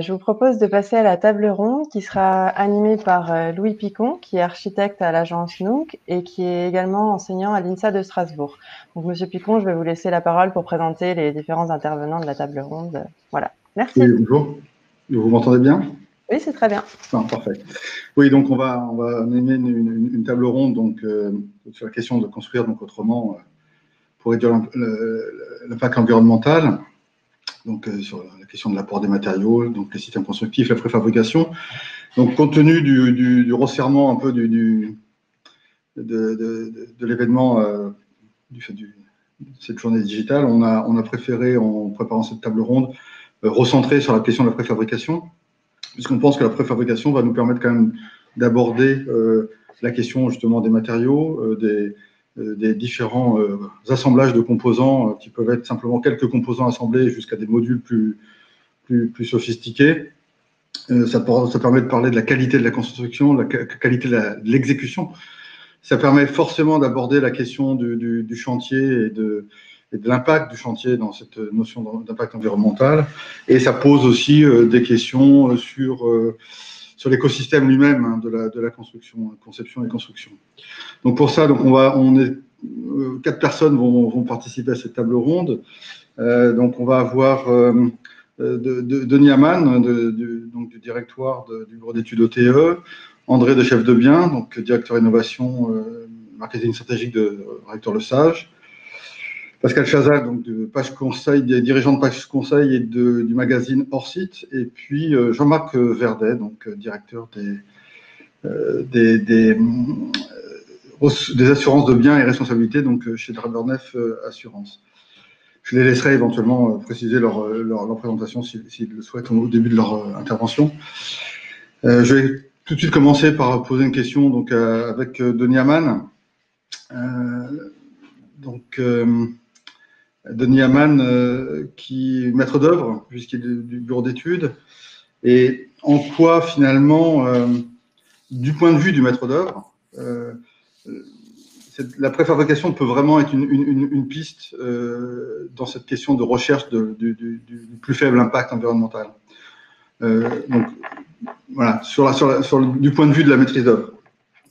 Je vous propose de passer à la table ronde qui sera animée par Louis Picon, qui est architecte à l'agence Nounk et qui est également enseignant à l'INSA de Strasbourg. Donc, Monsieur Picon, je vais vous laisser la parole pour présenter les différents intervenants de la table ronde. Voilà. Merci. Oui, bonjour. Vous m'entendez bien? Oui, c'est très bien. Ah, parfait. Oui, donc on va animer une table ronde donc, sur la question de construire donc, autrement pour réduire l'impact environnemental. Donc, sur la question de l'apport des matériaux, donc les systèmes constructifs, la préfabrication. Donc, compte tenu du resserrement un peu de l'événement du fait de cette journée digitale, on a préféré, en préparant cette table ronde, recentrer sur la question de la préfabrication, puisqu'on pense que la préfabrication va nous permettre quand même d'aborder la question justement des matériaux, des différents assemblages de composants qui peuvent être simplement quelques composants assemblés jusqu'à des modules plus sophistiqués. Ça permet de parler de la qualité de la construction, de la qualité de l'exécution. Ça permet forcément d'aborder la question du chantier et de l'impact du chantier dans cette notion d'impact environnemental. Et ça pose aussi des questions sur l'écosystème lui-même hein, de la construction, conception et construction. Donc pour ça, donc quatre personnes vont participer à cette table ronde. Donc on va avoir Denis Amann, donc du directoire du bureau d'études OTE, André de Chef de Bien, donc directeur innovation, marketing stratégique de Recteur Le Sage, Pascal Chazal, donc de Page Conseil, dirigeant de Page Conseil et du magazine Hors Site, et puis Jean-Marc Verdet, donc directeur des assurances de biens et responsabilités, donc chez Drabernef Assurance. Je les laisserai éventuellement préciser leur présentation s'ils le souhaitent au début de leur intervention. Je vais tout de suite commencer par poser une question donc, avec Denis Amann. Denis Amann, qui est maître d'œuvre, puisqu'il est du bureau d'études, et en quoi finalement, du point de vue du maître d'œuvre, la préfabrication peut vraiment être une piste dans cette question de recherche du plus faible impact environnemental. Donc, voilà, du point de vue de la maîtrise d'œuvre.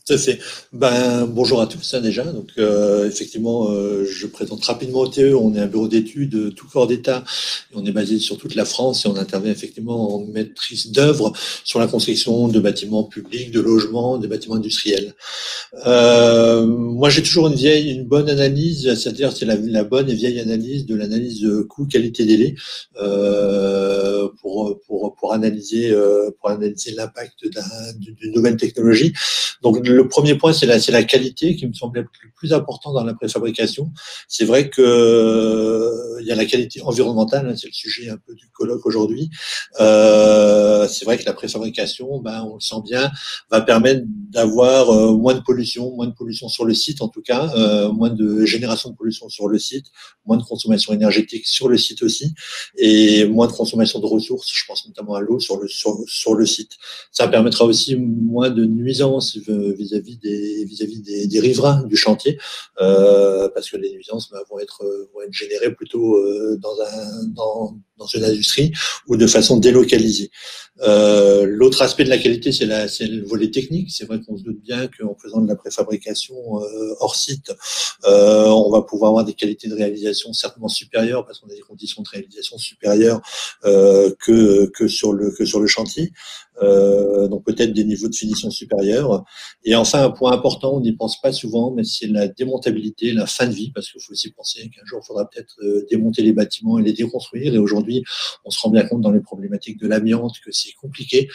Tout à fait. Bonjour à tous déjà. Donc effectivement, je présente rapidement OTE. On est un bureau d'études tout corps d'État. On est basé sur toute la France et on intervient effectivement en maîtrise d'œuvre sur la construction de bâtiments publics, de logements, de bâtiments industriels. Moi, j'ai toujours une bonne analyse, c'est-à-dire c'est la bonne et vieille analyse de l'analyse coût, qualité, délai pour analyser l'impact d'une nouvelle technologie. Donc le premier point, c'est la qualité qui me semble le plus important dans la préfabrication. C'est vrai que il y a la qualité environnementale, hein, c'est le sujet un peu du colloque aujourd'hui. C'est vrai que la préfabrication, on le sent bien, va permettre d'avoir moins de pollution sur le site en tout cas, moins de génération de pollution sur le site, moins de consommation énergétique sur le site aussi, et moins de consommation de ressources. Je pense notamment à l'eau sur le site. Ça permettra aussi moins de nuisances vis-à-vis des riverains du chantier, parce que les nuisances vont être générées plutôt dans une industrie ou de façon délocalisée. L'autre aspect de la qualité, c'est le volet technique. C'est vrai qu'on se doute bien qu'en faisant de la préfabrication hors site, on va pouvoir avoir des qualités de réalisation certainement supérieures parce qu'on a des conditions de réalisation supérieures que sur le chantier. Donc peut-être des niveaux de finition supérieurs. Et enfin, un point important, on n'y pense pas souvent, mais c'est la démontabilité, la fin de vie, parce qu'il faut aussi penser qu'un jour, il faudra peut-être démonter les bâtiments et les déconstruire. Et aujourd'hui, on se rend bien compte dans les problématiques de l'amiante que c'est compliqué.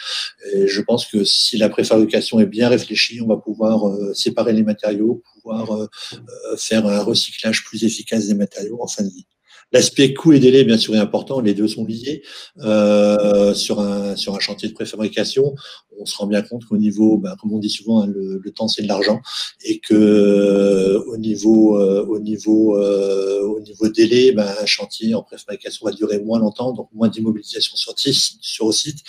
Et je pense que si la préfabrication est bien réfléchie, on va pouvoir séparer les matériaux, pouvoir faire un recyclage plus efficace des matériaux en fin de vie. L'aspect coût et délai, bien sûr, est important. Les deux sont liés. Sur un chantier de préfabrication, on se rend bien compte qu'au niveau, comme on dit souvent, hein, le temps c'est de l'argent, et que au niveau délai, un chantier en préfabrication va durer moins longtemps, donc moins d'immobilisation sur le site,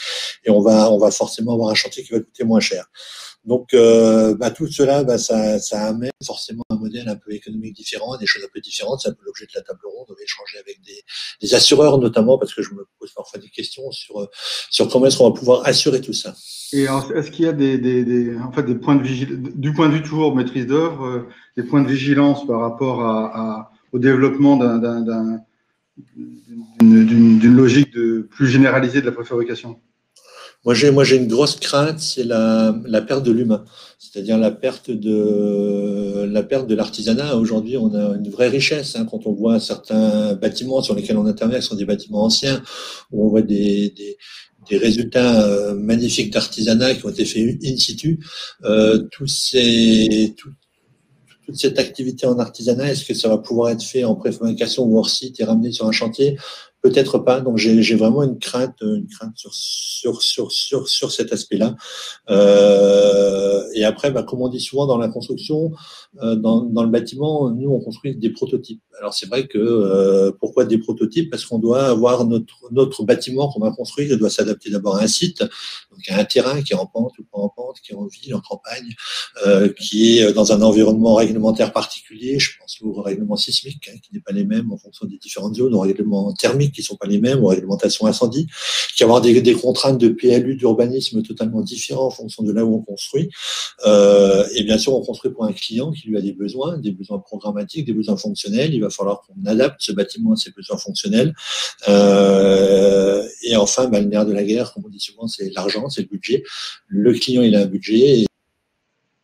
et on va forcément avoir un chantier qui va coûter moins cher. Donc, tout cela, ça amène forcément un modèle un peu économique différent, des choses un peu différentes. C'est un peu l'objet de la table ronde. On va échanger avec des assureurs, notamment, parce que je me pose parfois des questions sur comment est-ce qu'on va pouvoir assurer tout ça. Et alors, est-ce qu'il y a des points de vigilance, du point de vue toujours maîtrise d'œuvre, des points de vigilance par rapport au développement d'une logique plus généralisée de la préfabrication? Moi, j'ai une grosse crainte, c'est la perte de l'humain, c'est-à-dire la perte de l'artisanat. Aujourd'hui, on a une vraie richesse, hein, quand on voit certains bâtiments sur lesquels on intervient, qui sont des bâtiments anciens, où on voit des résultats magnifiques d'artisanat qui ont été faits in situ. Toute cette activité en artisanat, est-ce que ça va pouvoir être fait en préfabrication ou hors site et ramené sur un chantier? Peut-être pas. Donc j'ai vraiment une crainte sur cet aspect-là. Et après, comme on dit souvent dans la construction, dans le bâtiment, nous on construit des prototypes. Alors c'est vrai que pourquoi des prototypes? Parce qu'on doit avoir notre bâtiment qu'on va construire, il doit s'adapter d'abord à un site, donc à un terrain qui est en pente ou pas en pente, qui est en ville, en campagne, qui est dans un environnement réglementaire particulier. Je pense au règlement sismique, hein, qui n'est pas les mêmes en fonction des différentes zones, au règlement thermique qui sont pas les mêmes, aux réglementations incendie, qui va avoir des contraintes de PLU, d'urbanisme totalement différents en fonction de là où on construit. Et bien sûr, on construit pour un client qui lui a des besoins programmatiques, des besoins fonctionnels. Il va falloir qu'on adapte ce bâtiment à ses besoins fonctionnels. Et enfin, le nerf de la guerre, comme on dit souvent, c'est l'argent, c'est le budget. Le client, il a un budget,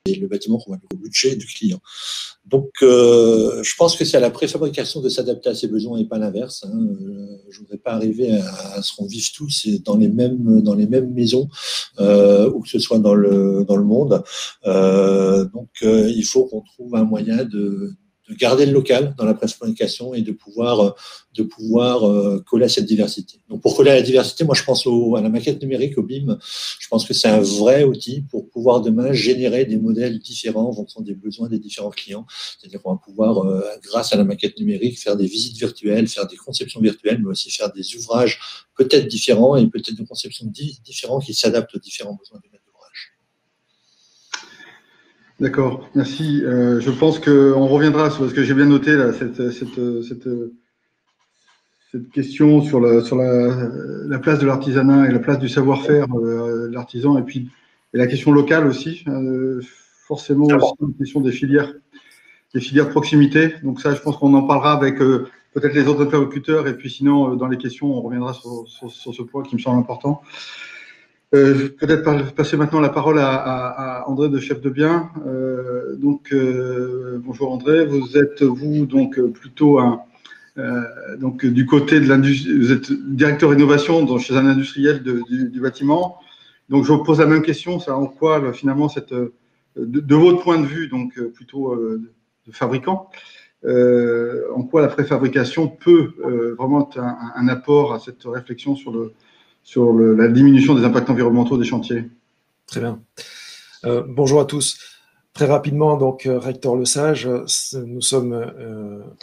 et le bâtiment qu'on va le budget du client. Donc, je pense que c'est à la préfabrication de s'adapter à ses besoins et pas l'inverse. Hein. Je voudrais pas arriver à ce qu'on vive tous dans les mêmes maisons, ou que ce soit dans le monde. Donc, il faut qu'on trouve un moyen de garder le local dans la préfabrication et de pouvoir coller à cette diversité. Donc, pour coller à la diversité, moi, je pense à la maquette numérique, au BIM. Je pense que c'est un vrai outil pour pouvoir demain générer des modèles différents en fonction des besoins des différents clients. C'est-à-dire qu'on va pouvoir, grâce à la maquette numérique, faire des visites virtuelles, faire des conceptions virtuelles, mais aussi faire des ouvrages peut-être différents et peut-être des conceptions différentes qui s'adaptent aux différents besoins du maître d'ouvrage. D'accord, merci. Je pense qu'on reviendra sur ce que j'ai bien noté là, cette question sur la place de l'artisanat et la place du savoir-faire de l'artisan, et la question locale aussi, forcément aussi la question des filières proximité. Donc ça, je pense qu'on en parlera avec peut-être les autres interlocuteurs, et puis sinon, dans les questions, on reviendra sur ce point qui me semble important. Peut-être passer maintenant la parole à André de Chef de Bien. Bonjour André, vous êtes plutôt donc du côté de l'industrie, vous êtes directeur innovation chez un industriel du bâtiment. Donc je vous pose la même question, c'est en quoi finalement de votre point de vue, donc plutôt de fabricant, en quoi la préfabrication peut vraiment être un apport à cette réflexion sur la diminution des impacts environnementaux des chantiers. Très bien. Bonjour à tous. Très rapidement, donc, Rector Lesage, nous sommes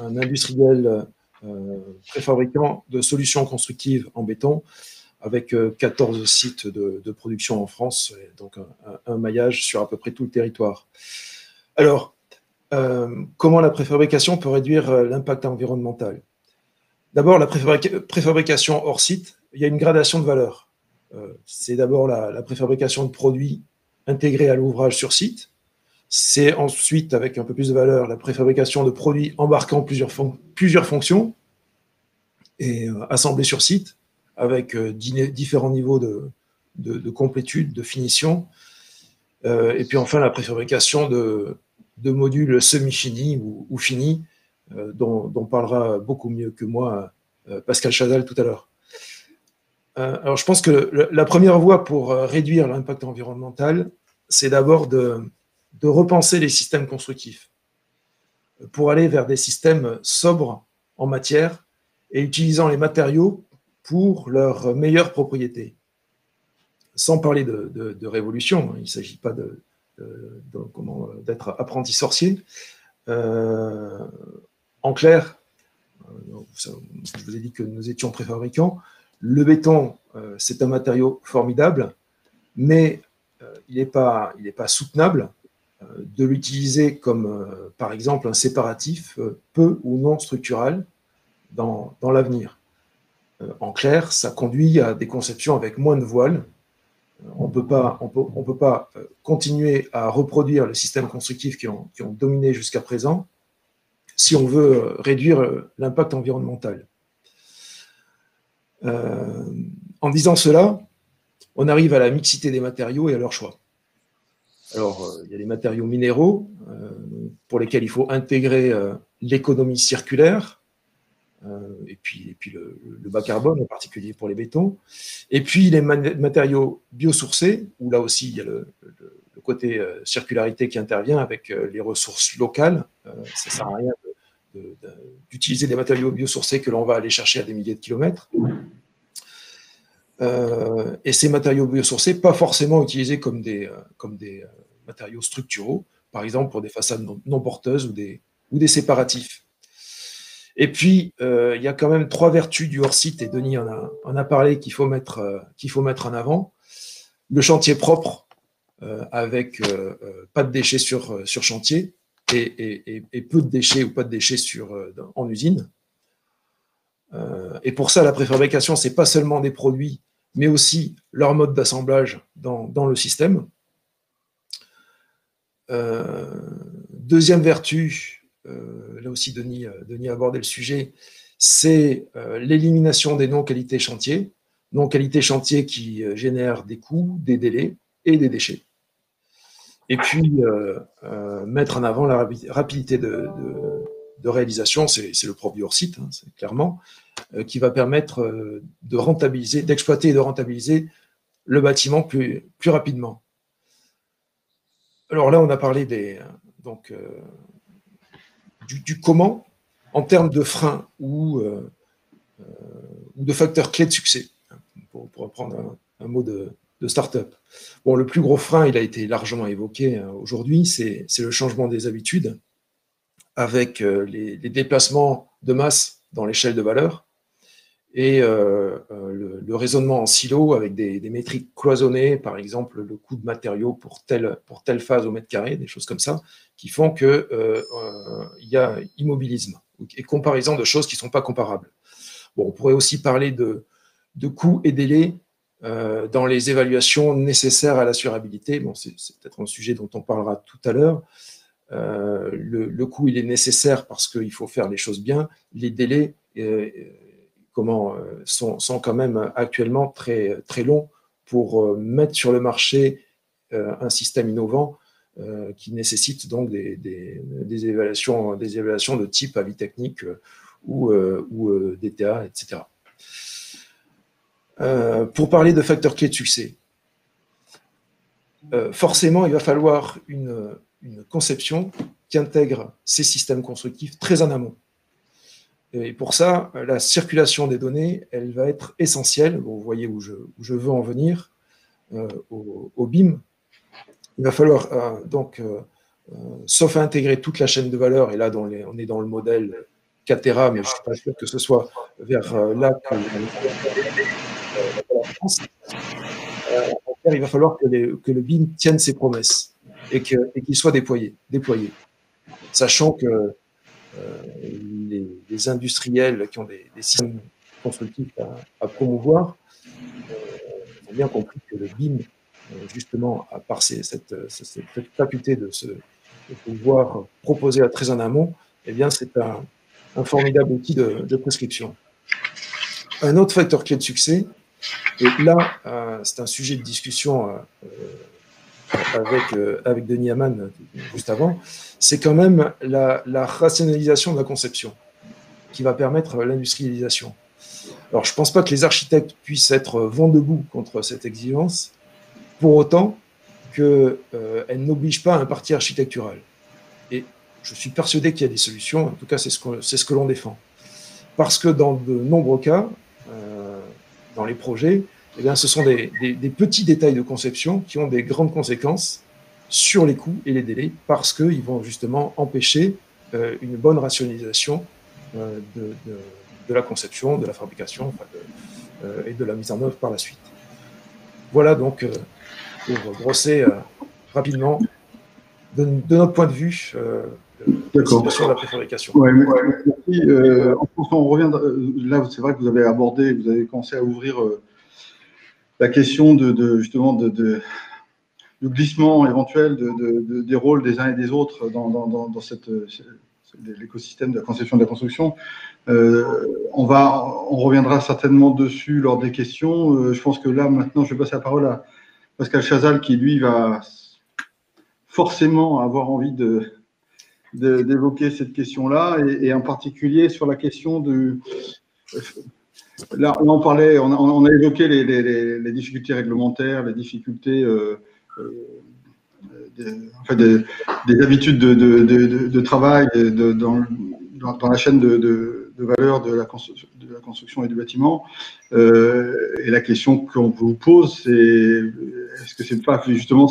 un industriel préfabricant de solutions constructives en béton, avec 14 sites de production en France, donc un maillage sur à peu près tout le territoire. Alors, comment la préfabrication peut réduire l'impact environnemental? D'abord, la préfabrication hors site, il y a une gradation de valeur. C'est d'abord la préfabrication de produits intégrés à l'ouvrage sur site. C'est ensuite, avec un peu plus de valeur, la préfabrication de produits embarquant plusieurs fonctions et assemblés sur site, avec différents niveaux de complétude, de finition. Et puis enfin, la préfabrication de modules semi-finis ou finis, dont parlera beaucoup mieux que moi Pascal Chazal tout à l'heure. Alors, je pense que la première voie pour réduire l'impact environnemental, c'est d'abord de repenser les systèmes constructifs pour aller vers des systèmes sobres en matière et utilisant les matériaux pour leurs meilleures propriétés. sans parler de révolution, il ne s'agit pas d'être apprenti sorcier. En clair, je vous ai dit que nous étions préfabricants. Le béton, c'est un matériau formidable, mais il n'est pas soutenable de l'utiliser comme, par exemple, un séparatif peu ou non structural dans l'avenir. En clair, ça conduit à des conceptions avec moins de voiles. On ne peut pas continuer à reproduire les systèmes constructifs qui ont dominé jusqu'à présent si on veut réduire l'impact environnemental. En disant cela, on arrive à la mixité des matériaux et à leur choix. Alors, il y a les matériaux minéraux pour lesquels il faut intégrer l'économie circulaire, et puis le bas carbone, en particulier pour les bétons. Et puis les matériaux biosourcés, où là aussi il y a le côté circularité qui intervient avec les ressources locales. Ça ne sert à rien d'utiliser des matériaux biosourcés que l'on va aller chercher à des milliers de kilomètres. Et ces matériaux biosourcés, pas forcément utilisés comme des matériaux structuraux, par exemple pour des façades non porteuses ou des séparatifs. Et puis, il y a quand même 3 vertus du hors-site, et Denis en a parlé, qu'il faut mettre en avant. Le chantier propre, avec pas de déchets sur chantier, et peu de déchets ou pas de déchets en usine. Et pour ça, la préfabrication, ce n'est pas seulement des produits, mais aussi leur mode d'assemblage dans le système. Deuxième vertu, là aussi Denis a abordé le sujet, c'est l'élimination des non-qualités chantiers. Non-qualités chantiers qui génèrent des coûts, des délais et des déchets. Et puis, mettre en avant la rapidité de réalisation, c'est le propre du hors-site, hein, c'est clairement, qui va permettre d'exploiter et de rentabiliser le bâtiment plus rapidement. Alors là, on a parlé du comment en termes de freins ou de facteurs clés de succès, pour reprendre un mot de start-up. Bon, le plus gros frein, il a été largement évoqué aujourd'hui, c'est le changement des habitudes avec les déplacements de masse dans l'échelle de valeur et le raisonnement en silo avec des métriques cloisonnées, par exemple le coût de matériaux pour telle phase au mètre carré, des choses comme ça, qui font qu'il y a immobilisme et comparaison de choses qui ne sont pas comparables. Bon, on pourrait aussi parler de coûts et délais dans les évaluations nécessaires à l'assurabilité. Bon, c'est peut-être un sujet dont on parlera tout à l'heure. Le coût, il est nécessaire parce qu'il faut faire les choses bien. Les délais sont quand même actuellement très, très longs pour mettre sur le marché un système innovant qui nécessite donc des évaluations de type avis technique ou DTA, etc. Pour parler de facteurs clés de succès, forcément, il va falloir une conception qui intègre ces systèmes constructifs très en amont. Et pour ça, la circulation des données, elle va être essentielle. Vous voyez où je veux en venir, au BIM. Il va falloir sauf à intégrer toute la chaîne de valeur, et là on est dans le modèle Catera, mais je ne suis pas sûr que ce soit vers là que la France. Il va falloir que le BIM tienne ses promesses et qu'il soit déployé. Sachant que les industriels qui ont des systèmes constructifs à promouvoir ont bien compris que le BIM, justement, à part cette faculté de pouvoir proposer à très en amont, eh bien, c'est un formidable outil de prescription. Un autre facteur clé de succès, et là, c'est un sujet de discussion avec Denis Amann juste avant, c'est quand même la rationalisation de la conception qui va permettre l'industrialisation. Alors, je ne pense pas que les architectes puissent être vent debout contre cette exigence, pour autant qu'elle n'oblige pas à un parti architectural. Et je suis persuadé qu'il y a des solutions, en tout cas c'est ce que l'on défend. Parce que dans de nombreux cas, dans les projets, eh bien, ce sont des petits détails de conception qui ont des grandes conséquences sur les coûts et les délais, parce qu'ils vont justement empêcher une bonne rationalisation de la conception, de la fabrication et de la mise en œuvre par la suite. Voilà donc pour brosser rapidement de notre point de vue la situation de la préfabrication. Ouais, merci. On revient là, c'est vrai que vous avez commencé à ouvrir la question justement du glissement éventuel des rôles des uns et des autres dans l'écosystème de la conception et de la construction. On reviendra certainement dessus lors des questions. Je pense que là, maintenant, je vais passer la parole à Pascal Chazal, qui, lui, va forcément avoir envie d'évoquer cette question-là, et en particulier sur la question de... Là, on parlait, on a évoqué les difficultés réglementaires, les difficultés des habitudes de travail dans la chaîne de valeur de la construction et du bâtiment. Et la question qu'on vous pose, c'est est-ce que c'est pas justement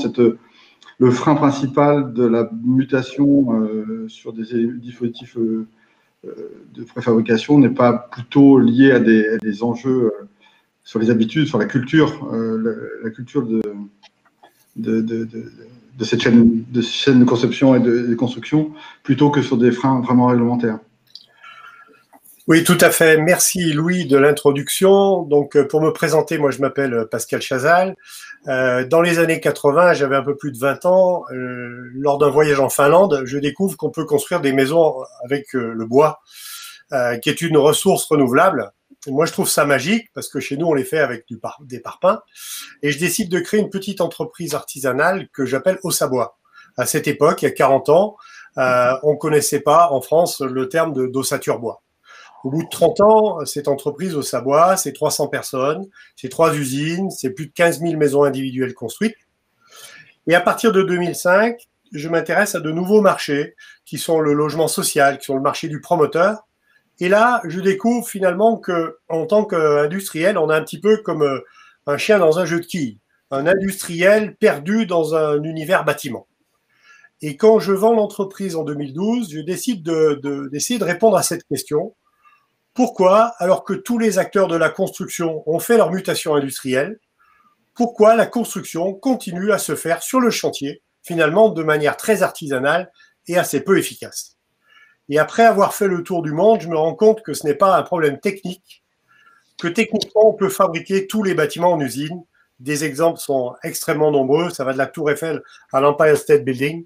le frein principal de la mutation sur des dispositifs de préfabrication n'est pas plutôt lié à des enjeux sur les habitudes, sur la culture de cette chaîne de conception et de construction, plutôt que sur des freins vraiment réglementaires? Oui, tout à fait. Merci Louis de l'introduction. Donc, pour me présenter, moi je m'appelle Pascal Chazal. Dans les années 80, j'avais un peu plus de 20 ans. Lors d'un voyage en Finlande, je découvre qu'on peut construire des maisons avec le bois, qui est une ressource renouvelable. Et moi, je trouve ça magique parce que chez nous, on les fait avec des parpaings. Et je décide de créer une petite entreprise artisanale que j'appelle Ossabois. À cette époque, il y a 40 ans, on ne connaissait pas en France le terme d'ossature bois. Au bout de 30 ans, cette entreprise Ossabois, c'est 300 personnes, c'est 3 usines, c'est plus de 15 000 maisons individuelles construites. Et à partir de 2005, je m'intéresse à de nouveaux marchés qui sont le logement social, qui sont le marché du promoteur. Et là, je découvre finalement qu'en tant qu'industriel, on est un petit peu comme un chien dans un jeu de quilles, un industriel perdu dans un univers bâtiment. Et quand je vends l'entreprise en 2012, je décide d'essayer de répondre à cette question. Pourquoi, alors que tous les acteurs de la construction ont fait leur mutation industrielle, pourquoi la construction continue à se faire sur le chantier, finalement de manière très artisanale et assez peu efficace? Et après avoir fait le tour du monde, je me rends compte que ce n'est pas un problème technique, que techniquement on peut fabriquer tous les bâtiments en usine. Des exemples sont extrêmement nombreux, ça va de la Tour Eiffel à l'Empire State Building.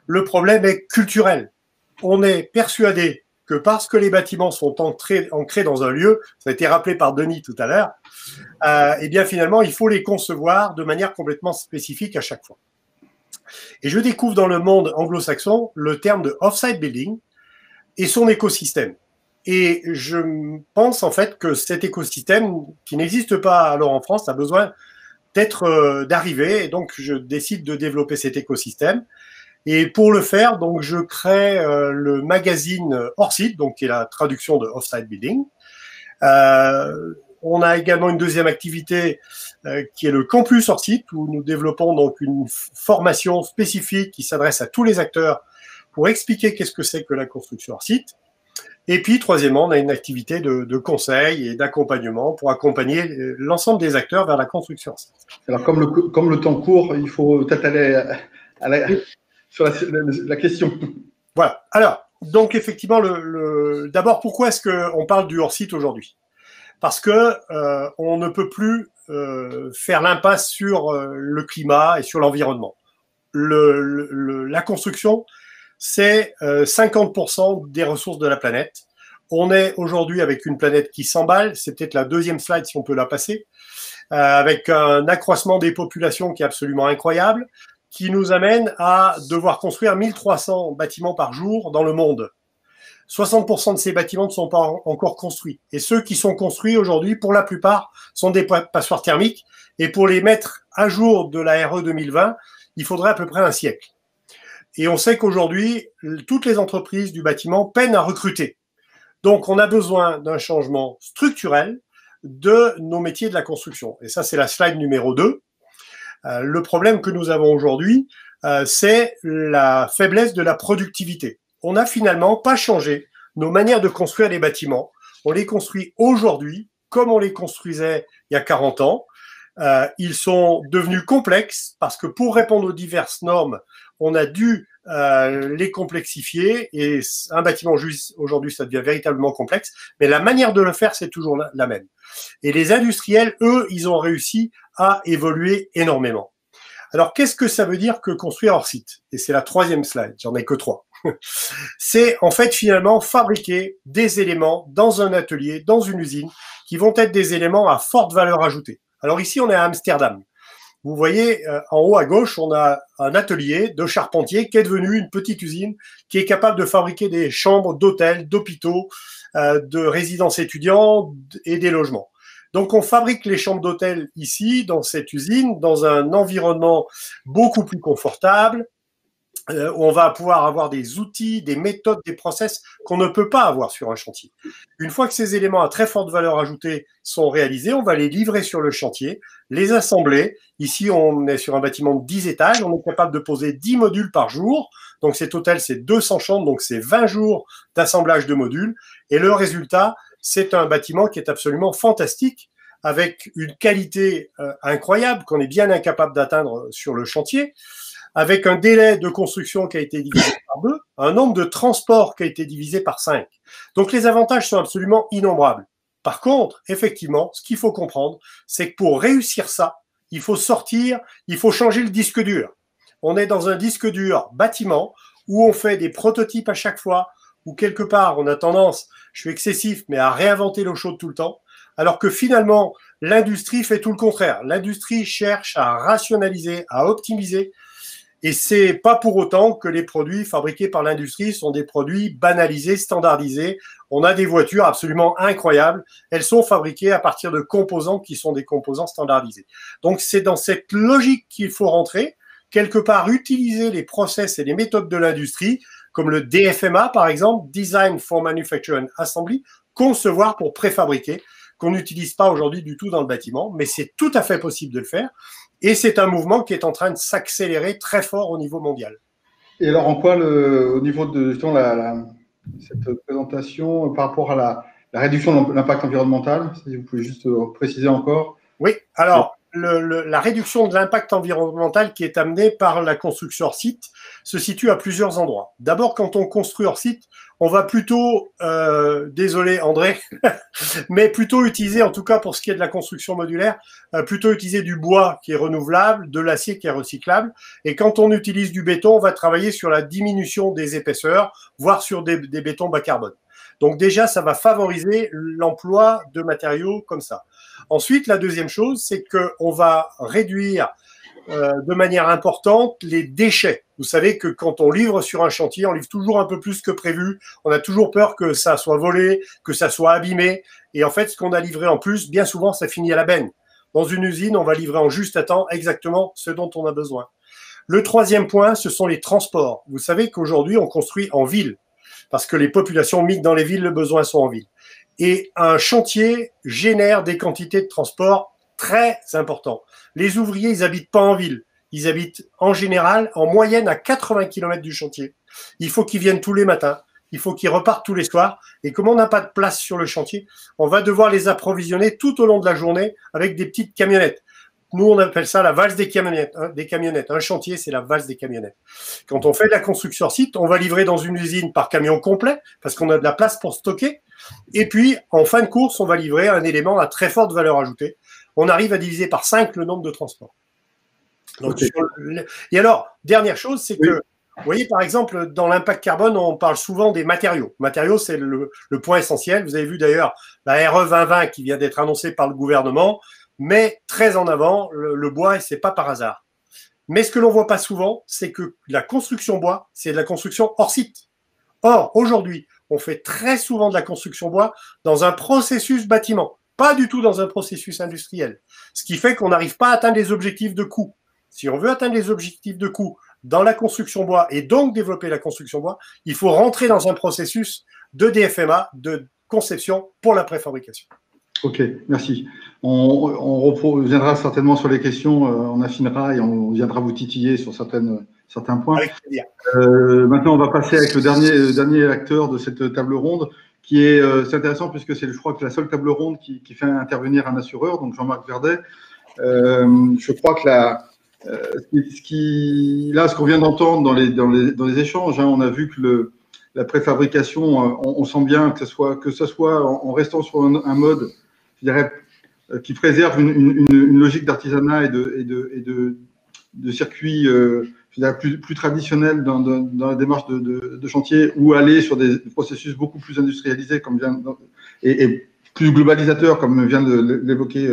Le problème est culturel. On est persuadé que parce que les bâtiments sont ancrés dans un lieu, ça a été rappelé par Denis tout à l'heure, et bien finalement, il faut les concevoir de manière complètement spécifique à chaque fois. Et je découvre dans le monde anglo-saxon le terme de off-site building et son écosystème. Et je pense en fait que cet écosystème, qui n'existe pas alors en France, a besoin d'arriver, et donc je décide de développer cet écosystème. Et pour le faire, donc, je crée le magazine Hors-Site, donc qui est la traduction de Off-Site Building. On a également une deuxième activité qui est le campus Hors-Site, où nous développons donc une formation spécifique qui s'adresse à tous les acteurs pour expliquer qu'est-ce que c'est que la construction Hors-Site. Et puis, troisièmement, on a une activité de conseil et d'accompagnement pour accompagner l'ensemble des acteurs vers la construction Hors-Site. Alors, comme le temps court, il faut peut-être aller sur la question. Voilà. Alors, donc effectivement, d'abord, pourquoi est-ce qu'on parle du hors-site aujourd'hui? Parce que on ne peut plus faire l'impasse sur le climat et sur l'environnement. La construction, c'est 50% des ressources de la planète. On est aujourd'hui avec une planète qui s'emballe. C'est peut-être la deuxième slide si on peut la passer, avec un accroissement des populations qui est absolument incroyable, qui nous amène à devoir construire 1300 bâtiments par jour dans le monde. 60% de ces bâtiments ne sont pas encore construits. Et ceux qui sont construits aujourd'hui, pour la plupart, sont des passoires thermiques. Et pour les mettre à jour de la RE 2020, il faudrait à peu près un siècle. Et on sait qu'aujourd'hui, toutes les entreprises du bâtiment peinent à recruter. Donc, on a besoin d'un changement structurel de nos métiers de la construction. Et ça, c'est la slide numéro 2. Le problème que nous avons aujourd'hui, c'est la faiblesse de la productivité. On n'a finalement pas changé nos manières de construire les bâtiments. On les construit aujourd'hui comme on les construisait il y a 40 ans. Ils sont devenus complexes parce que pour répondre aux diverses normes, on a dû les complexifier et un bâtiment aujourd'hui, ça devient véritablement complexe. Mais la manière de le faire, c'est toujours la même. Et les industriels, eux, ils ont réussi à évoluer énormément. Alors, qu'est-ce que ça veut dire que construire hors site? Et c'est la 3e slide, j'en ai que 3. C'est en fait finalement fabriquer des éléments dans un atelier, dans une usine, qui vont être des éléments à forte valeur ajoutée. Alors ici, on est à Amsterdam. Vous voyez, en haut à gauche, on a un atelier de charpentier qui est devenu une petite usine qui est capable de fabriquer des chambres d'hôtels, d'hôpitaux, de résidences étudiants et des logements. Donc, on fabrique les chambres d'hôtel ici, dans cette usine, dans un environnement beaucoup plus confortable. On va pouvoir avoir des outils, des méthodes, des process qu'on ne peut pas avoir sur un chantier. Une fois que ces éléments à très forte valeur ajoutée sont réalisés, on va les livrer sur le chantier, les assembler. Ici, on est sur un bâtiment de 10 étages. On est capable de poser 10 modules par jour. Donc, cet hôtel, c'est 200 chambres. Donc, c'est 20 jours d'assemblage de modules. Et le résultat, c'est un bâtiment qui est absolument fantastique, avec une qualité incroyable qu'on est bien incapable d'atteindre sur le chantier, avec un délai de construction qui a été divisé par 2, un nombre de transports qui a été divisé par 5. Donc les avantages sont absolument innombrables. Par contre, effectivement, ce qu'il faut comprendre, c'est que pour réussir ça, il faut sortir, il faut changer le disque dur. On est dans un disque dur bâtiment où on fait des prototypes à chaque fois, où quelque part on a tendance, je suis excessif, mais à réinventer l'eau chaude tout le temps, alors que finalement, l'industrie fait tout le contraire. L'industrie cherche à rationaliser, à optimiser, et c'est pas pour autant que les produits fabriqués par l'industrie sont des produits banalisés, standardisés. On a des voitures absolument incroyables. Elles sont fabriquées à partir de composants qui sont des composants standardisés. Donc, c'est dans cette logique qu'il faut rentrer, quelque part utiliser les process et les méthodes de l'industrie, comme le DFMA, par exemple, Design for Manufacture and Assembly, concevoir pour préfabriquer, qu'on n'utilise pas aujourd'hui du tout dans le bâtiment, mais c'est tout à fait possible de le faire. Et c'est un mouvement qui est en train de s'accélérer très fort au niveau mondial. Et alors, en quoi, au niveau de justement cette présentation, par rapport à la réduction de l'impact environnemental, si vous pouvez juste préciser encore? Oui, alors, la réduction de l'impact environnemental qui est amenée par la construction hors site se situe à plusieurs endroits. D'abord, quand on construit hors site, on va plutôt, désolé André, mais plutôt utiliser, en tout cas pour ce qui est de la construction modulaire, plutôt utiliser du bois qui est renouvelable, de l'acier qui est recyclable. Et quand on utilise du béton, on va travailler sur la diminution des épaisseurs, voire sur des bétons bas carbone. Donc déjà, ça va favoriser l'emploi de matériaux comme ça. Ensuite, la deuxième chose, c'est qu'on va réduire de manière importante les déchets. Vous savez que quand on livre sur un chantier, on livre toujours un peu plus que prévu. On a toujours peur que ça soit volé, que ça soit abîmé. Et en fait, ce qu'on a livré en plus, bien souvent, ça finit à la benne. Dans une usine, on va livrer en juste à temps exactement ce dont on a besoin. Le troisième point, ce sont les transports. Vous savez qu'aujourd'hui, on construit en ville parce que les populations migrent dans les villes, les besoins sont en ville. Et un chantier génère des quantités de transport très importantes. Les ouvriers, ils habitent pas en ville. Ils habitent en général, en moyenne, à 80 km du chantier. Il faut qu'ils viennent tous les matins. Il faut qu'ils repartent tous les soirs. Et comme on n'a pas de place sur le chantier, on va devoir les approvisionner tout au long de la journée avec des petites camionnettes. Nous, on appelle ça la valse des camionnettes. Un chantier, c'est la valse des camionnettes. Quand on fait de la construction sur site, on va livrer dans une usine par camion complet parce qu'on a de la place pour stocker. Et puis, en fin de course, on va livrer un élément à très forte valeur ajoutée. On arrive à diviser par 5 le nombre de transports. Donc, okay. Et alors, dernière chose, c'est que, vous voyez, par exemple, dans l'impact carbone, on parle souvent des matériaux. Matériaux, c'est le point essentiel. Vous avez vu d'ailleurs la RE 2020 qui vient d'être annoncée par le gouvernement, mais très en avant, le bois, et c'est pas par hasard. Mais ce que l'on voit pas souvent, c'est que la construction bois, c'est de la construction hors site. Or, aujourd'hui, on fait très souvent de la construction bois dans un processus bâtiment, pas du tout dans un processus industriel. Ce qui fait qu'on n'arrive pas à atteindre les objectifs de coût. Si on veut atteindre les objectifs de coût dans la construction bois et donc développer la construction bois, il faut rentrer dans un processus de DFMA, de conception pour la préfabrication. Ok, merci. On reviendra certainement sur les questions, on affinera et on viendra vous titiller sur certains points. Avec plaisir. Maintenant, on va passer avec le dernier acteur de cette table ronde, qui est, c'est intéressant puisque c'est, je crois, que la seule table ronde qui fait intervenir un assureur, donc Jean-Marc Verdet. Je crois que ce qu'on vient d'entendre dans les échanges, hein, on a vu que la préfabrication, on sent bien que ce soit en restant sur un mode, je dirais, qui préserve une logique d'artisanat et de circuit plus traditionnel dans la démarche de chantier, ou aller sur des processus beaucoup plus industrialisés et plus globalisateurs, comme vient de l'évoquer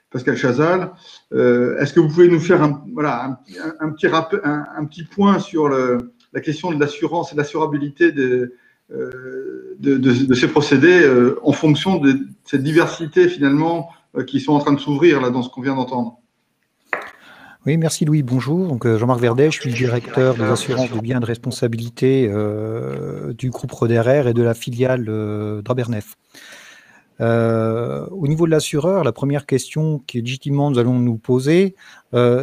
Pascal Chazal. Est-ce que vous pouvez nous faire un petit point sur la question de l'assurance et de l'assurabilité de ces procédés en fonction de cette diversité finalement qui sont en train de s'ouvrir là dans ce qu'on vient d'entendre? Oui, merci Louis, bonjour. Donc, Jean-Marc Verdet, je suis le directeur des assurances de biens de responsabilité du groupe Roderer et de la filiale Drabernef. Au niveau de l'assureur, la première question qui légitimement nous allons nous poser,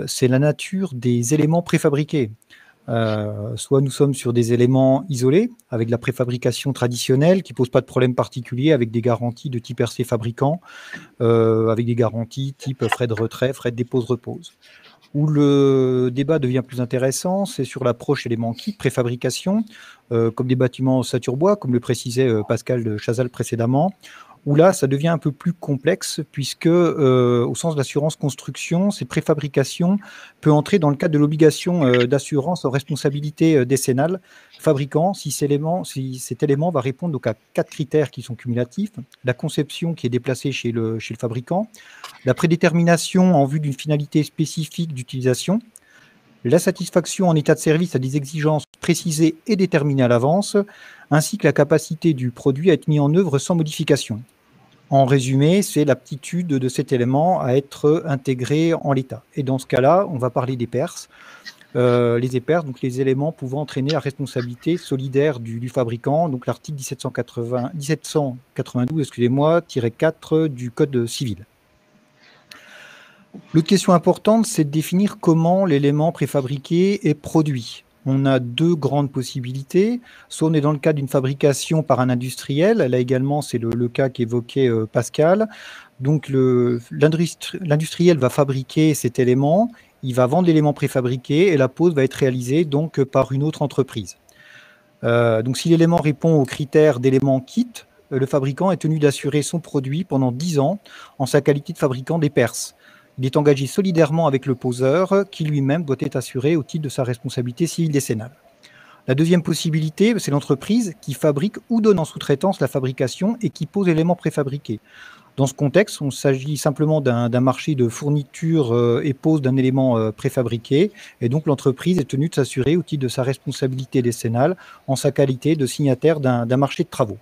c'est la nature des éléments préfabriqués. Soit nous sommes sur des éléments isolés, avec de la préfabrication traditionnelle qui ne pose pas de problème particulier, avec des garanties de type RC fabricant, avec des garanties type frais de retrait, frais de dépose-repose. Où le débat devient plus intéressant, c'est sur l'approche élément kit, préfabrication, comme des bâtiments ossature-bois, comme le précisait Pascal Chazal précédemment, où là, ça devient un peu plus complexe, puisque au sens de l'assurance construction, cette préfabrication peut entrer dans le cadre de l'obligation d'assurance en responsabilité décennale fabricant si cet élément va répondre donc à 4 critères qui sont cumulatifs: la conception qui est déplacée chez le fabricant, la prédétermination en vue d'une finalité spécifique d'utilisation, la satisfaction en état de service à des exigences précisées et déterminées à l'avance, ainsi que la capacité du produit à être mis en œuvre sans modification. En résumé, c'est l'aptitude de cet élément à être intégré en l'état. Et dans ce cas-là, on va parler des EPERS. Les EPERS, donc les éléments pouvant entraîner la responsabilité solidaire du fabricant, donc l'article 1792-4 du Code civil. L'autre question importante, c'est de définir comment l'élément préfabriqué est produit. On a 2 grandes possibilités. Soit on est dans le cas d'une fabrication par un industriel. Là également, c'est le cas qu'évoquait Pascal. Donc l'industriel va fabriquer cet élément, il va vendre l'élément préfabriqué et la pose va être réalisée donc par une autre entreprise. Donc si l'élément répond aux critères d'élément kit, le fabricant est tenu d'assurer son produit pendant 10 ans en sa qualité de fabricant d'EPERS. Il est engagé solidairement avec le poseur qui lui-même doit être assuré au titre de sa responsabilité civile décennale. La deuxième possibilité, c'est l'entreprise qui fabrique ou donne en sous-traitance la fabrication et qui pose l'élément préfabriqué. Dans ce contexte, il s'agit simplement d'un marché de fourniture et pose d'un élément préfabriqué, et donc l'entreprise est tenue de s'assurer au titre de sa responsabilité décennale en sa qualité de signataire d'un marché de travaux.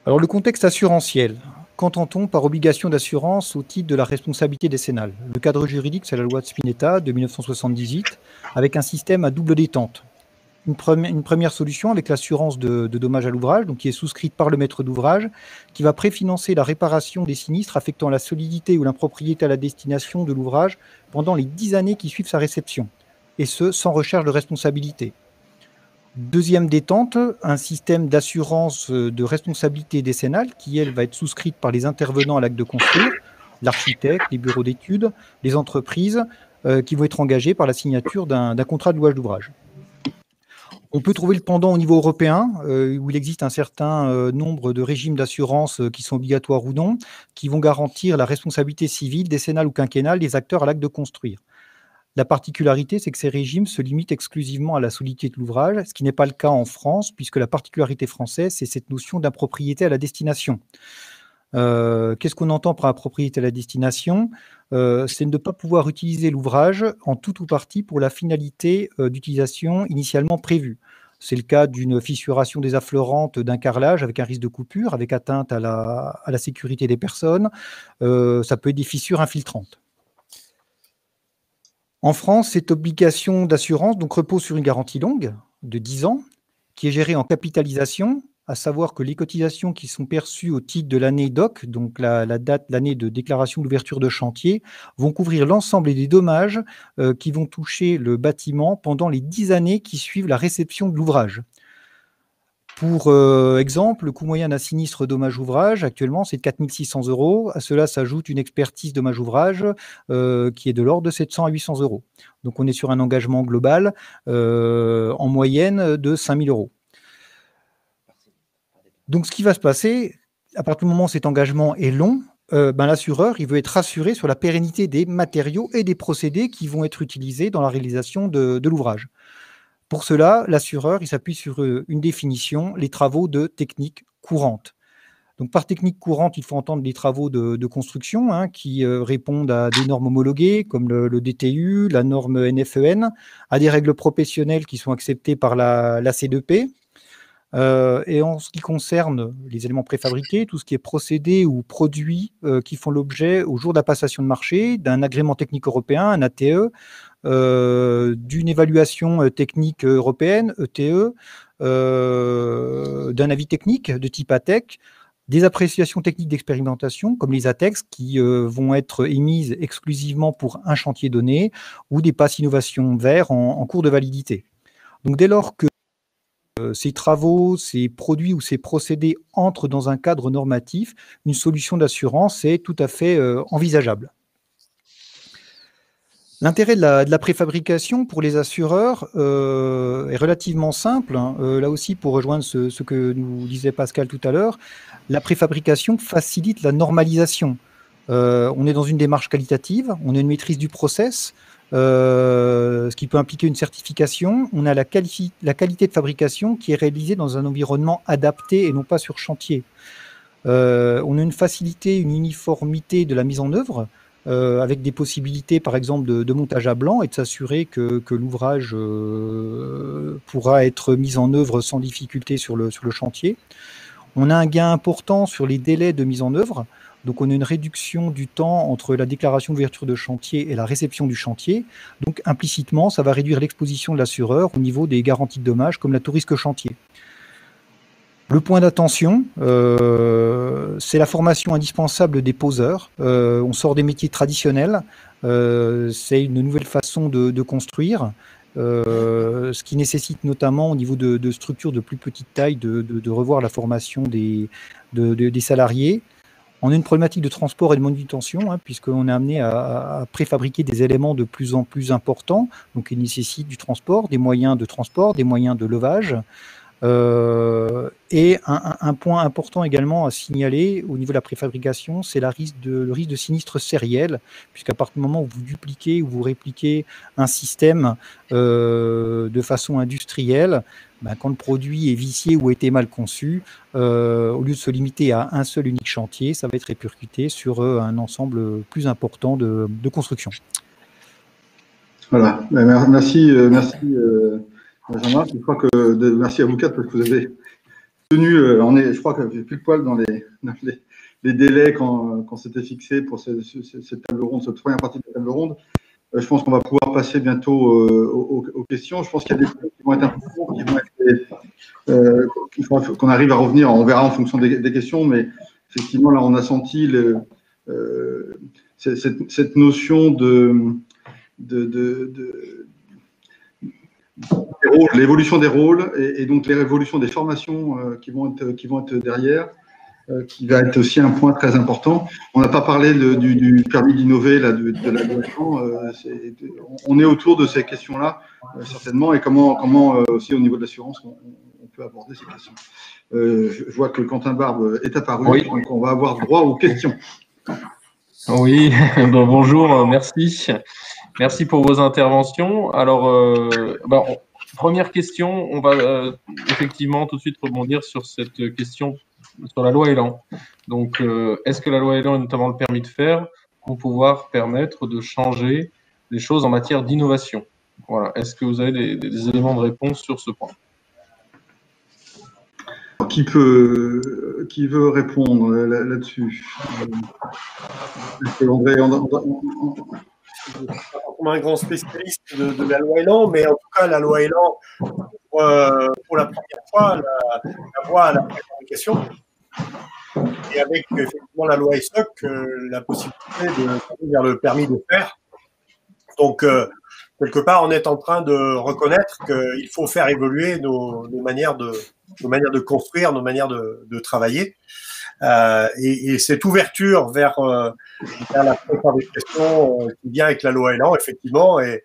Alors le contexte assurantiel. Qu'entend-on par obligation d'assurance au titre de la responsabilité décennale? Le cadre juridique, c'est la loi de Spinetta de 1978, avec un système à double détente. Une première solution avec l'assurance de dommages à l'ouvrage, donc qui est souscrite par le maître d'ouvrage, qui va préfinancer la réparation des sinistres affectant la solidité ou l'impropriété à la destination de l'ouvrage pendant les 10 années qui suivent sa réception, et ce, sans recherche de responsabilité. Deuxième détente, un système d'assurance de responsabilité décennale qui, elle, va être souscrite par les intervenants à l'acte de construire, l'architecte, les bureaux d'études, les entreprises qui vont être engagées par la signature d'un contrat de louage d'ouvrage. On peut trouver le pendant au niveau européen, où il existe un certain nombre de régimes d'assurance qui sont obligatoires ou non, qui vont garantir la responsabilité civile, décennale ou quinquennale des acteurs à l'acte de construire. La particularité, c'est que ces régimes se limitent exclusivement à la solidité de l'ouvrage, ce qui n'est pas le cas en France, puisque la particularité française, c'est cette notion d'impropriété à la destination. Qu'est-ce qu'on entend par impropriété à la destination? C'est de ne pas pouvoir utiliser l'ouvrage en tout ou partie pour la finalité d'utilisation initialement prévue. C'est le cas d'une fissuration des affleurantes d'un carrelage avec un risque de coupure, avec atteinte à la sécurité des personnes. Ça peut être des fissures infiltrantes. En France, cette obligation d'assurance repose sur une garantie longue de 10 ans qui est gérée en capitalisation à savoir que les cotisations qui sont perçues au titre de l'année DOC, donc l'année de déclaration d'ouverture de chantier, vont couvrir l'ensemble des dommages qui vont toucher le bâtiment pendant les 10 années qui suivent la réception de l'ouvrage. Pour exemple, le coût moyen d'un sinistre dommage ouvrage, actuellement, c'est de 4 600 €. À cela s'ajoute une expertise dommage ouvrage qui est de l'ordre de 700 à 800 €. Donc, on est sur un engagement global en moyenne de 5 000 €. Donc, ce qui va se passer, à partir du moment où cet engagement est long, l'assureur, il veut être rassuré sur la pérennité des matériaux et des procédés qui vont être utilisés dans la réalisation de l'ouvrage. Pour cela, l'assureur, il s'appuie sur une définition, les travaux de technique courante. Donc, par technique courante, il faut entendre les travaux de construction qui répondent à des normes homologuées comme le DTU, la norme NFEN, à des règles professionnelles qui sont acceptées par la C2P. Et en ce qui concerne les éléments préfabriqués, tout ce qui est procédé ou produit qui font l'objet au jour de la passation de marché d'un agrément technique européen, un ATE, d'une évaluation technique européenne, ETE, d'un avis technique de type ATEC, des appréciations techniques d'expérimentation comme les ATEX qui vont être émises exclusivement pour un chantier donné ou des passes innovation verts en cours de validité. Donc dès lors que ces travaux, ces produits ou ces procédés entrent dans un cadre normatif, une solution d'assurance est tout à fait envisageable. L'intérêt de la préfabrication pour les assureurs est relativement simple. Là aussi, pour rejoindre ce que nous disait Pascal tout à l'heure, la préfabrication facilite la normalisation. On est dans une démarche qualitative, on a une maîtrise du process, ce qui peut impliquer une certification. On a la qualité de fabrication qui est réalisée dans un environnement adapté et non pas sur chantier. On a une facilité, une uniformité de la mise en œuvre, avec des possibilités, par exemple, de montage à blanc et de s'assurer que l'ouvrage pourra être mis en œuvre sans difficulté sur le chantier. On a un gain important sur les délais de mise en œuvre. Donc, on a une réduction du temps entre la déclaration d'ouverture de chantier et la réception du chantier. Donc, implicitement, ça va réduire l'exposition de l'assureur au niveau des garanties de dommages comme la tout risque chantier. Le point d'attention, c'est la formation indispensable des poseurs. On sort des métiers traditionnels. C'est une nouvelle façon de construire, ce qui nécessite notamment au niveau de structures de plus petite taille de revoir la formation des salariés. On a une problématique de transport et de manutention, puisqu'on est amené à préfabriquer des éléments de plus en plus importants, donc il nécessite du transport, des moyens de transport, des moyens de levage. Et un point important également à signaler au niveau de la préfabrication, c'est le risque de sinistre sériel, puisqu'à partir du moment où vous dupliquez ou vous répliquez un système de façon industrielle, quand le produit est vicié ou a été mal conçu, au lieu de se limiter à un seul unique chantier, ça va être répercuté sur un ensemble plus important de construction. Voilà, merci Jean-Marc. Je crois que merci à vous quatre parce que vous avez tenu, je crois que pile poil dans les délais quand c'était fixé pour cette table ronde, cette première partie de la table ronde. Je pense qu'on va pouvoir passer bientôt aux questions. Je pense qu'il y a des questions qui vont être un peu courtes, il faut qu'on arrive à revenir. On verra en fonction des questions, mais effectivement, là, on a senti cette notion l'évolution des rôles et donc l'évolution des formations qui vont être derrière, qui va être aussi un point très important. On n'a pas parlé du permis d'innover, de la loi Elan. On est autour de ces questions-là, certainement, et comment aussi au niveau de l'assurance, on peut aborder ces questions. Je vois que Quentin Barbe est apparu, oui. Donc on va avoir droit aux questions. Oui, bonjour, merci. Merci pour vos interventions. Alors, première question, on va effectivement tout de suite rebondir sur cette question sur la loi Elan. Donc, est-ce que la loi Elan, et notamment le permis de faire, vont pouvoir permettre de changer les choses en matière d'innovation? Voilà. Est-ce que vous avez des éléments de réponse sur ce point? Qui veut répondre là-dessus? André, comme un grand spécialiste de la loi Elan, mais en tout cas, la loi Elan, pour la première fois la voie à la préfabrication. Et avec effectivement la loi ESSOC, la possibilité d'aller vers le permis de faire. Donc, quelque part, on est en train de reconnaître qu'il faut faire évoluer nos manières de construire, nos manières de travailler. Et cette ouverture vers la préfabrication qui vient avec la loi Elan, effectivement, est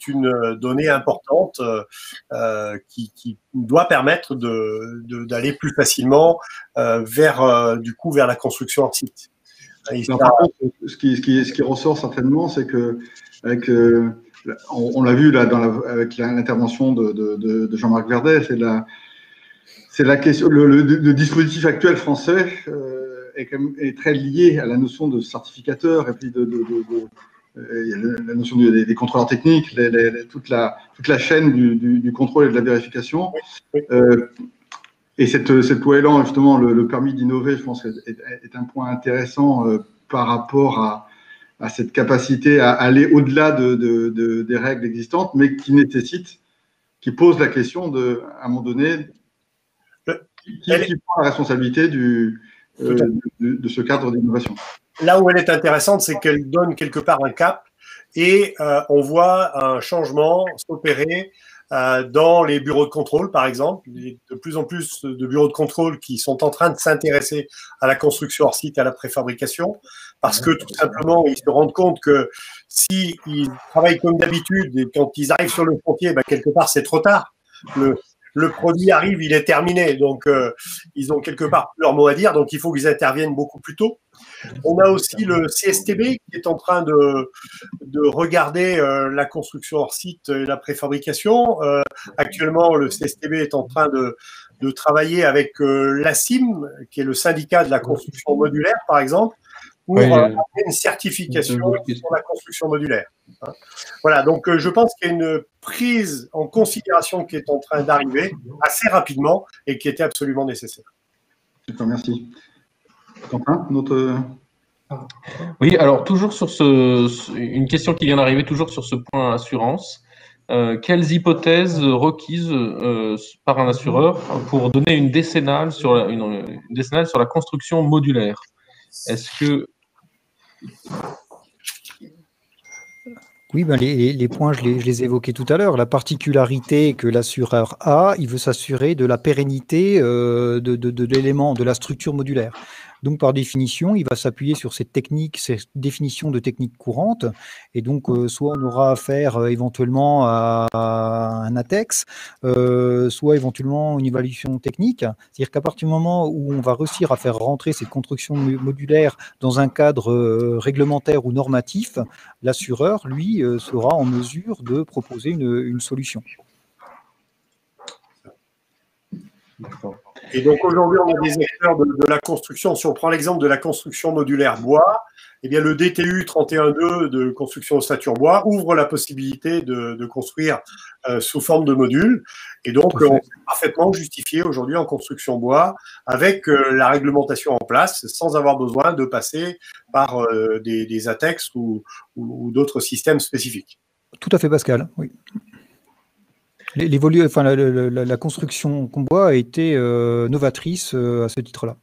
une donnée importante qui doit permettre d'aller plus facilement vers la construction hors site. Par contre, ce qui ressort certainement, c'est que on l'a vu là avec l'intervention de Jean-Marc Verdet, c'est la question. Le dispositif actuel français est très lié à la notion de certificateur et puis la notion des contrôleurs techniques, toute la chaîne du contrôle et de la vérification. Et cette loi Elan, justement, le permis d'innover, je pense, est un point intéressant par rapport à cette capacité à aller au-delà des règles existantes, mais qui pose la question à un moment donné, qui prend la responsabilité de ce cadre d'innovation. Là où elle est intéressante, c'est qu'elle donne quelque part un cap et on voit un changement s'opérer dans les bureaux de contrôle, par exemple. Il y a de plus en plus de bureaux de contrôle qui sont en train de s'intéresser à la construction hors site, à la préfabrication, parce que tout simplement, ils se rendent compte que s'ils travaillent comme d'habitude et quand ils arrivent sur le chantier, quelque part, c'est trop tard. Le produit arrive, il est terminé, donc ils ont quelque part leur mot à dire, donc il faut qu'ils interviennent beaucoup plus tôt. On a aussi le CSTB qui est en train de regarder la construction hors site et la préfabrication. Actuellement, le CSTB est en train de travailler avec l'ACIM, qui est le syndicat de la construction modulaire, par exemple, pour avoir une certification sur la construction modulaire. Voilà, donc je pense qu'il y a une prise en considération qui est en train d'arriver assez rapidement et qui était absolument nécessaire. Super, merci. Quentin, Oui, alors toujours sur une question qui vient d'arriver, toujours sur ce point assurance. Quelles hypothèses requises par un assureur pour donner une décennale sur la construction modulaire? Est-ce que... Oui, les points, je les évoquais tout à l'heure. La particularité que l'assureur a, il veut s'assurer de la pérennité de l'élément, de la structure modulaire. Donc, par définition, il va s'appuyer sur ces définitions de techniques courantes. Et donc, soit on aura affaire éventuellement à un ATEX, soit éventuellement une évaluation technique. C'est-à-dire qu'à partir du moment où on va réussir à faire rentrer cette construction modulaire dans un cadre réglementaire ou normatif, l'assureur, lui, sera en mesure de proposer une solution. D'accord. Et donc aujourd'hui, on a des acteurs de la construction. Si on prend l'exemple de la construction modulaire bois, eh bien le DTU 31.2 de construction ossature bois ouvre la possibilité de construire sous forme de modules. Et donc, on peut parfaitement justifier aujourd'hui en construction bois avec la réglementation en place, sans avoir besoin de passer par des ATEX ou d'autres systèmes spécifiques. Tout à fait, Pascal, oui. La construction qu'on voit a été novatrice à ce titre-là.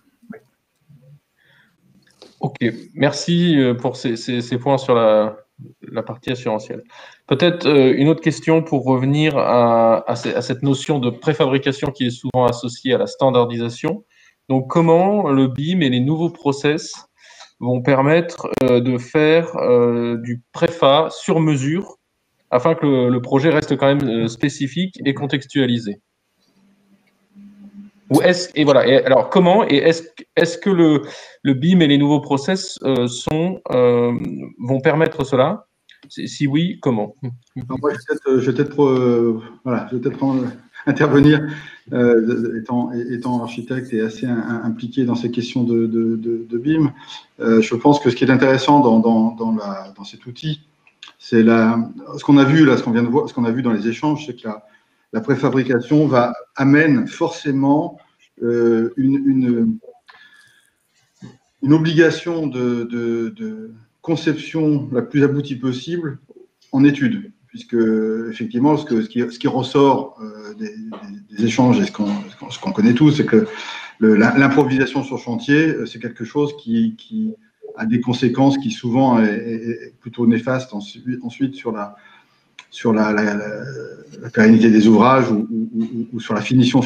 Ok, merci pour ces points sur la partie assurantielle. Peut-être une autre question pour revenir à cette notion de préfabrication qui est souvent associée à la standardisation. Donc, comment le BIM et les nouveaux process vont permettre de faire du préfa sur mesure afin que le projet reste quand même spécifique et contextualisé. Alors comment et est-ce que le BIM et les nouveaux process vont permettre cela? Si oui, comment? Alors moi, je vais peut-être intervenir, étant architecte et assez impliqué dans ces questions de BIM. Je pense que ce qui est intéressant dans cet outil, c'est ce qu'on a vu là, ce qu'on a vu dans les échanges, c'est que la préfabrication amène forcément une obligation de conception la plus aboutie possible en étude. puisque effectivement, ce qui ressort des échanges et ce qu'on connaît tous, c'est que l'improvisation sur chantier, c'est quelque chose qui a des conséquences qui souvent est plutôt néfaste ensuite sur la pérennité des ouvrages ou sur la finition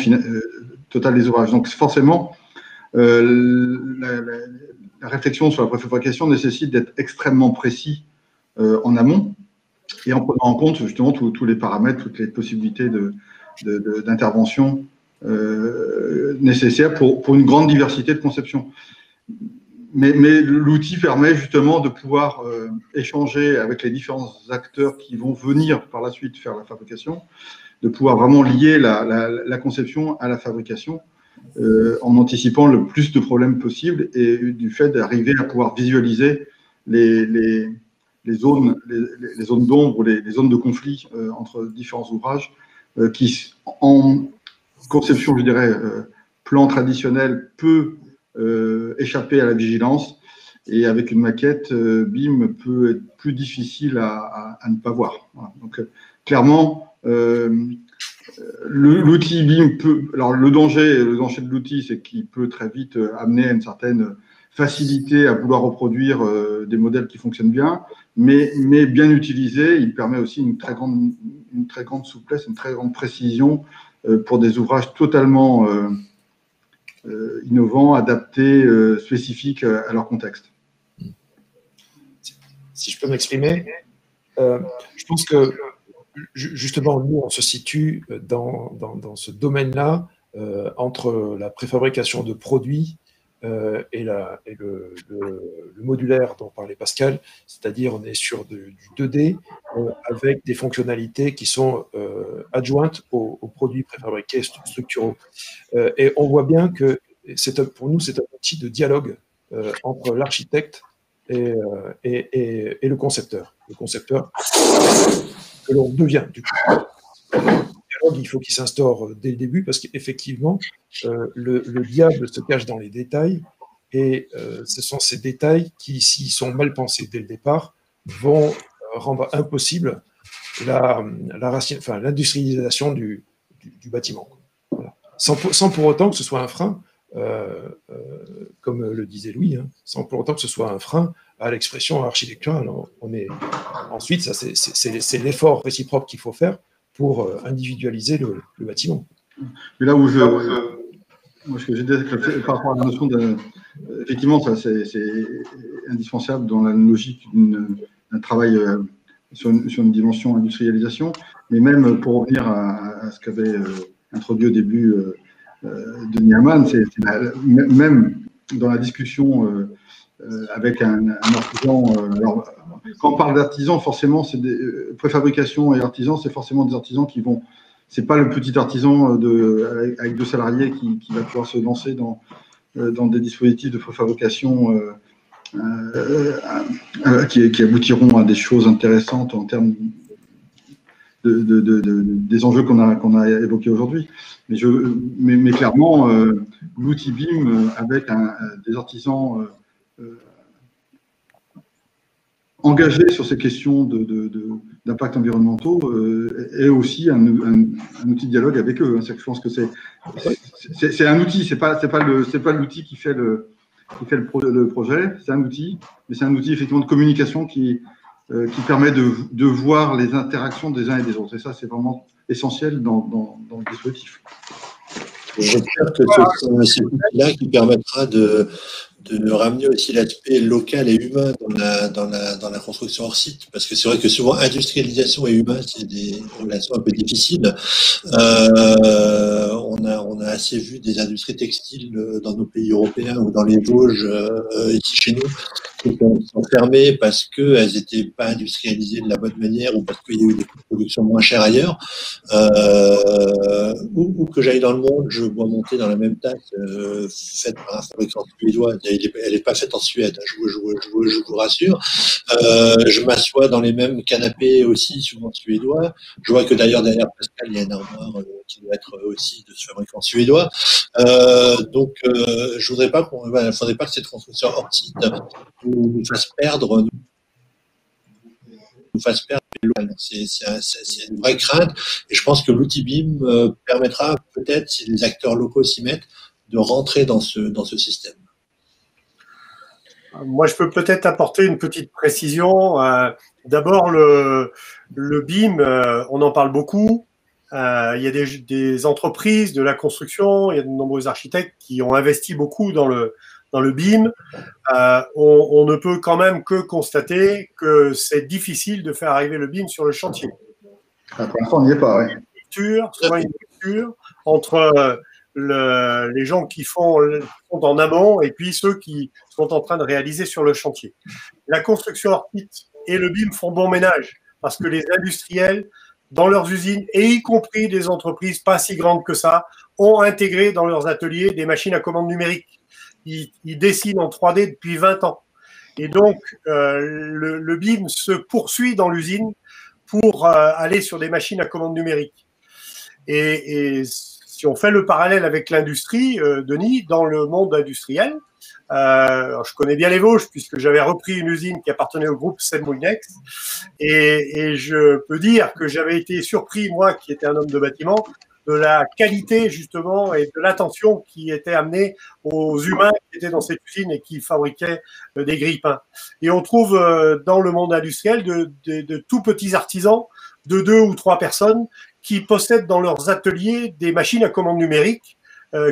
totale des ouvrages. Donc forcément, la réflexion sur la préfabrication nécessite d'être extrêmement précis en amont et en prenant en compte justement tous les paramètres, toutes les possibilités d'intervention nécessaires pour une grande diversité de conceptions. Mais l'outil permet justement de pouvoir échanger avec les différents acteurs qui vont venir par la suite faire la fabrication, de pouvoir vraiment lier la conception à la fabrication en anticipant le plus de problèmes possible et du fait d'arriver à pouvoir visualiser les zones d'ombre ou les zones de conflit entre différents ouvrages qui, en conception, je dirais, plan traditionnel, peut échapper à la vigilance et avec une maquette BIM peut être plus difficile à ne pas voir. Voilà. Donc clairement, l'outil BIM peut. Alors le danger de l'outil, c'est qu'il peut très vite amener à une certaine facilité à vouloir reproduire des modèles qui fonctionnent bien, mais bien utilisé, il permet aussi une très grande souplesse, une très grande précision pour des ouvrages totalement innovants, adaptés, spécifiques à leur contexte. Si je peux m'exprimer, je pense que justement, nous, on se situe dans ce domaine-là entre la préfabrication de produits et le modulaire dont parlait Pascal, c'est-à-dire on est sur du 2D avec des fonctionnalités qui sont adjointes aux produits préfabriqués structuraux. Et on voit bien que pour nous, c'est un outil de dialogue entre l'architecte et le concepteur. Le concepteur que l'on devient, du coup. Il faut qu'il s'instaure dès le début parce qu'effectivement, le diable se cache dans les détails et ce sont ces détails qui, s'ils sont mal pensés dès le départ, vont rendre impossible l'industrialisation du bâtiment. Voilà. Sans pour autant que ce soit un frein, comme le disait Louis, sans pour autant que ce soit un frein à l'expression architecturale. Ensuite, ça, c'est l'effort réciproque qu'il faut faire pour individualiser le bâtiment. Mais là où moi, ce que j'ai dit par rapport à la notion effectivement, ça c'est indispensable dans la logique d'un travail sur une dimension industrialisation, mais même pour revenir à ce qu'avait introduit au début Denis Hamann, c'est même dans la discussion avec un artisan. Alors, quand on parle d'artisan, forcément, c'est préfabrication et artisan, c'est forcément des artisans qui vont. C'est pas le petit artisan avec 2 salariés qui va pouvoir se lancer dans des dispositifs de préfabrication qui aboutiront à des choses intéressantes en termes des enjeux qu'on a évoqués aujourd'hui. Mais clairement, l'outil BIM avec des artisans engagés sur ces questions d'impact environnementaux est aussi un outil de dialogue avec eux. Je pense que c'est un outil, c'est pas l'outil qui fait le projet, c'est un outil, mais c'est un outil effectivement de communication qui permet de voir les interactions des uns et des autres. Et ça, c'est vraiment essentiel dans le dispositif. J'espère que c'est outil-là qui permettra de ramener aussi l'aspect local et humain dans la construction hors site, parce que c'est vrai que souvent industrialisation et humain, c'est des relations un peu difficiles. On a assez vu des industries textiles dans nos pays européens ou dans les Vosges, ici chez nous, qui sont fermées parce qu'elles n'étaient pas industrialisées de la bonne manière ou parce qu'il y a eu des coûts de production moins chers ailleurs. Ou que j'aille dans le monde, je vois monter dans la même tasse faite par un fabricant suédois. Elle n'est pas faite en Suède, je vous rassure. Je m'assois dans les mêmes canapés aussi, souvent suédois. Je vois que d'ailleurs derrière Pascal, il y a une armoire qui doit être aussi de ce fabricant suédois. Donc, je voudrais pas faudrait pas que cette construction hors site nous fasse perdre nous fasse perdre les local. C'est une vraie crainte et je pense que l'outil BIM permettra peut-être, si les acteurs locaux s'y mettent, de rentrer dans ce système. Moi, je peux peut-être apporter une petite précision. D'abord, le BIM, on en parle beaucoup. Il y a des entreprises de la construction, il y a de nombreux architectes qui ont investi beaucoup dans le BIM. On ne peut quand même que constater que c'est difficile de faire arriver le BIM sur le chantier. Pour l'instant, on n'y est pas, oui. Souvent une rupture entre les gens qui font en amont et puis ceux qui sont en train de réaliser sur le chantier. La construction hors site et le BIM font bon ménage parce que les industriels, dans leurs usines, et y compris des entreprises pas si grandes que ça, ont intégré dans leurs ateliers des machines à commande numérique. Ils dessinent en 3D depuis 20 ans. Et donc, le BIM se poursuit dans l'usine pour aller sur des machines à commande numérique. Et si on fait le parallèle avec l'industrie, Denis, dans le monde industriel, je connais bien les Vosges puisque j'avais repris une usine qui appartenait au groupe Seine-Moulinex et je peux dire que j'avais été surpris, moi qui étais un homme de bâtiment, de la qualité justement et de l'attention qui était amenée aux humains qui étaient dans cette usine et qui fabriquaient des grille-pains. Et on trouve dans le monde industriel de tout petits artisans de 2 ou 3 personnes qui possèdent dans leurs ateliers des machines à commande numérique,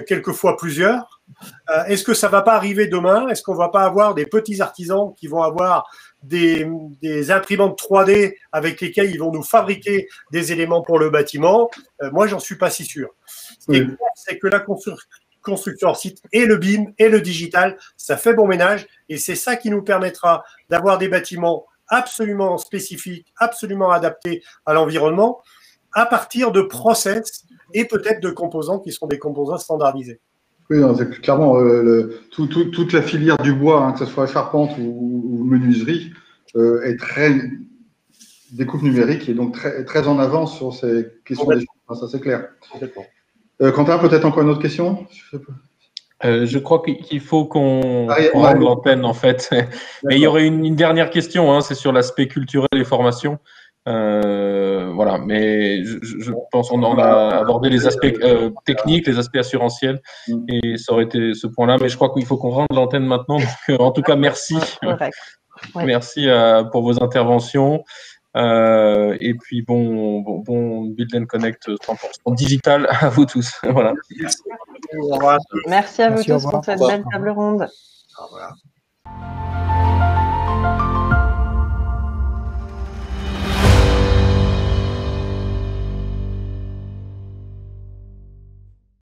quelquefois plusieurs. Est-ce que ça va pas arriver demain? Est-ce qu'on va pas avoir des petits artisans qui vont avoir des imprimantes 3D avec lesquelles ils vont nous fabriquer des éléments pour le bâtiment? Moi, j'en suis pas si sûr. Ce qui est clair, c'est que la construction hors site et le BIM et le digital, ça fait bon ménage et c'est ça qui nous permettra d'avoir des bâtiments absolument spécifiques, absolument adaptés à l'environnement, à partir de process et peut-être de composants qui sont des composants standardisés. Oui, c'est clairement toute la filière du bois, hein, que ce soit charpente ou menuiserie, est très découpe numérique et donc très en avance sur ces questions d'échange. Ça, c'est clair. Quentin, peut-être encore une autre question? Je crois qu'il faut qu'on rende l'antenne, en fait. Mais il y aurait une dernière question, hein, c'est sur l'aspect culturel et formation. Voilà, mais je pense qu'on a abordé les aspects techniques, les aspects assurantiels, et ça aurait été ce point-là. Mais je crois qu'il faut qu'on rende l'antenne maintenant. Donc, en tout cas, merci. Merci pour vos interventions. Et puis, bon Build and Connect 100% digital à vous tous. Voilà. Merci à vous tous pour cette belle table ronde. Au revoir.